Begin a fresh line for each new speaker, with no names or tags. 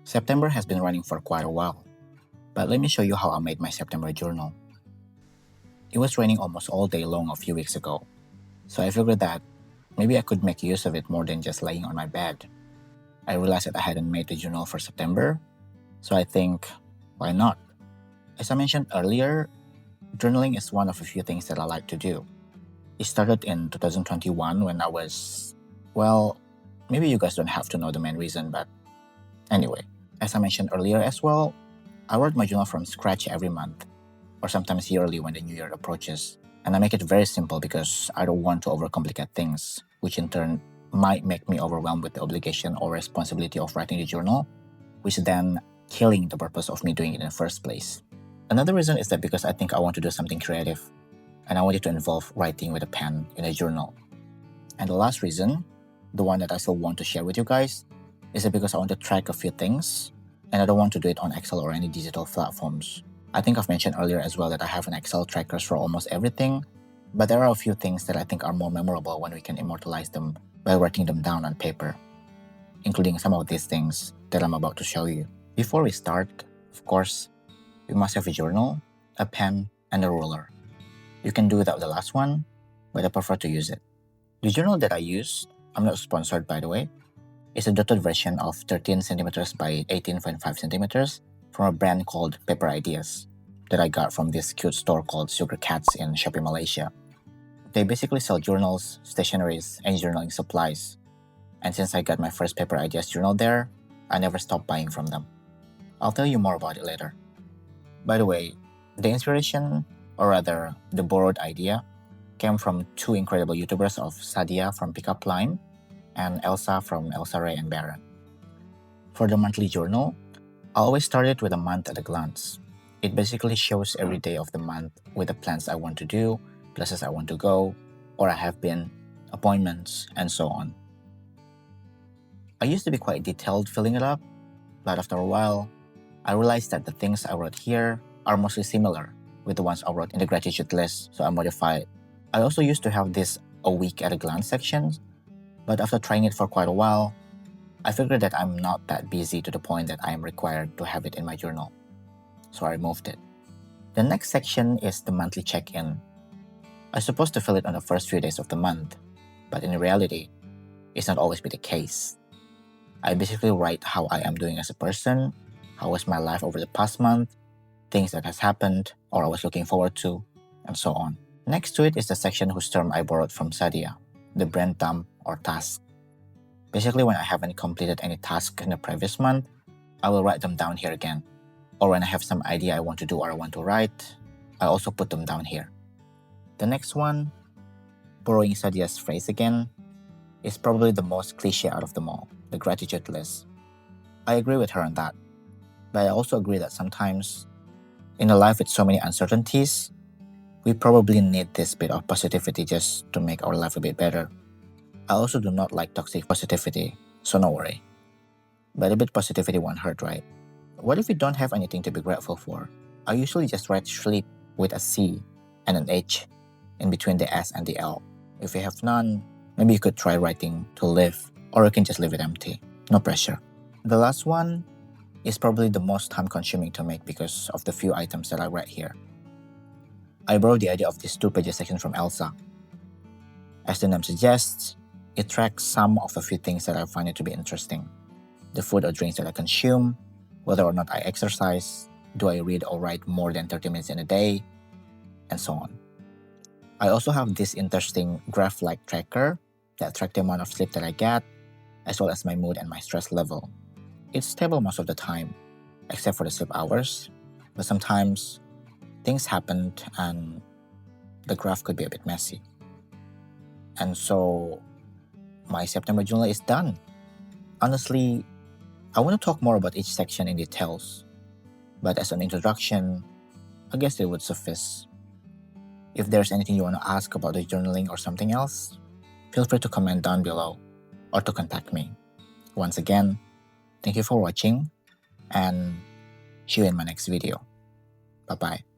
September has been running for quite a while, but let me show you how I made my September journal. It was raining almost all day long a few weeks ago, so I figured that maybe I could make use of it more than just laying on my bed. I realized that I hadn't made the journal for September, so I think, why not? As I mentioned earlier, journaling is one of a few things that I like to do. It started in 2021 when I was, well, maybe you guys don't have to know the main reason, but anyway, as I mentioned earlier as well, I write my journal from scratch every month, or sometimes yearly when the new year approaches. And I make it very simple because I don't want to overcomplicate things, which in turn might make me overwhelmed with the obligation or responsibility of writing the journal, which then killing the purpose of me doing it in the first place. Another reason is that because I think I want to do something creative, and I want it to involve writing with a pen in a journal. And the last reason, the one that I still want to share with you guys, is that because I want to track a few things, and I don't want to do it on Excel or any digital platforms. I think I've mentioned earlier as well that I have an Excel trackers for almost everything, but there are a few things that I think are more memorable when we can immortalize them by writing them down on paper, including some of these things that I'm about to show you. Before we start, of course, you must have a journal, a pen, and a ruler. You can do without the last one, but I prefer to use it. The journal that I use, I'm not sponsored by the way, is a dotted version of 13 centimeters by 18.5 centimeters from a brand called Paper Ideas that I got from this cute store called Sugar Cats in Shopee, Malaysia. They basically sell journals, stationeries, and journaling supplies. And since I got my first Paper Ideas journal there, I never stopped buying from them. I'll tell you more about it later. By the way, the inspiration, or rather the borrowed idea, came from two incredible YouTubers of Sadia from Pickup Line and Elsa from Elsa Ray and Baron. For the monthly journal, I always start it with a month at a glance. It basically shows every day of the month with the plans I want to do, places I want to go, or I have been, appointments, and so on. I used to be quite detailed filling it up, but after a while, I realized that the things I wrote here are mostly similar with the ones I wrote in the gratitude list, so I modified. I also used to have this a week at a glance section, but after trying it for quite a while, I figured that I'm not that busy to the point that I am required to have it in my journal, so I removed it. The next section is the monthly check-in. I'm supposed to fill it on the first few days of the month, but in reality, it's not always be the case. I basically write how I am doing as a person, how was my life over the past month, things that has happened or I was looking forward to, and so on. Next to it is the section whose term I borrowed from Sadia, the brand dump or task. Basically, when I haven't completed any task in the previous month, I will write them down here again. Or when I have some idea I want to do or I want to write, I also put them down here. The next one, borrowing Sadia's phrase again, is probably the most cliche out of them all, the gratitude list. I agree with her on that, but I also agree that sometimes, in a life with so many uncertainties, we probably need this bit of positivity just to make our life a bit better. I also do not like toxic positivity, so no worry. But a bit positivity won't hurt, right? What if we don't have anything to be grateful for? I usually just write sleep with a C and an H in between the S and the L. If you have none, maybe you could try writing to live, or you can just leave it empty. No pressure. The last one is probably the most time-consuming to make because of the few items that I write here. I borrowed the idea of this 2-page section from Elsa. As the name suggests, it tracks some of a few things that I find it to be interesting. The food or drinks that I consume, whether or not I exercise, do I read or write more than 30 minutes in a day, and so on. I also have this interesting graph-like tracker that tracks the amount of sleep that I get, as well as my mood and my stress level. It's stable most of the time, except for the sleep hours, but sometimes things happen and the graph could be a bit messy. And so my September journal is done. Honestly, I want to talk more about each section in details, but as an introduction, I guess it would suffice. If there's anything you want to ask about the journaling or something else, feel free to comment down below or to contact me. Once again, thank you for watching and see you in my next video. Bye-bye.